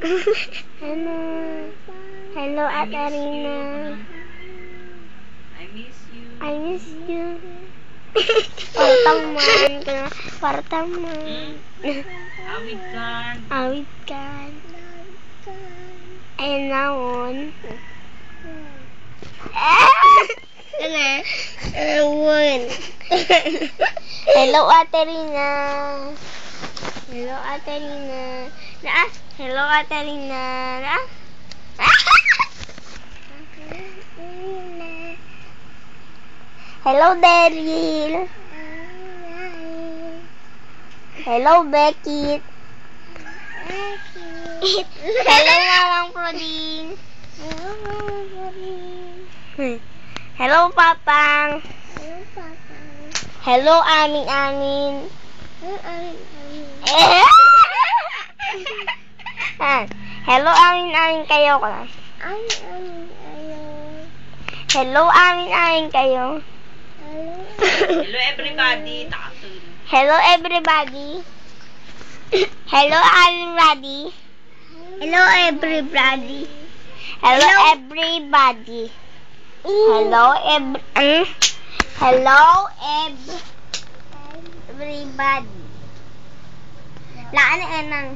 Hello. Hello, Atarina. I miss you. I miss you. Partaman. Partaman. Awit kan. Awit kan. Ayun naon. Ano? Ewan. Hello, Atarina. Hello, Atarina. Hello, Atarina. Hello, Daryl. Hello, Becky. Hello, Mamang Proding. Hello, Papang. Hello, Amin. Hello, Amin kayo ko lang. Hello, Amin kayo. Hello everybody. Takatun. Hello, everybody. Hello, everybody. Hello, everybody. Hello, everybody. Hello, everybody. Laan enang.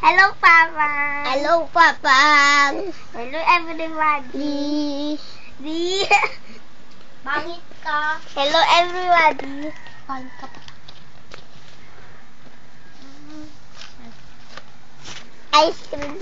Hello, Papa. Hello, Papa. Hello, everybody. Bangit ka. Hello, everybody. Bangit ka pa. Ice cream.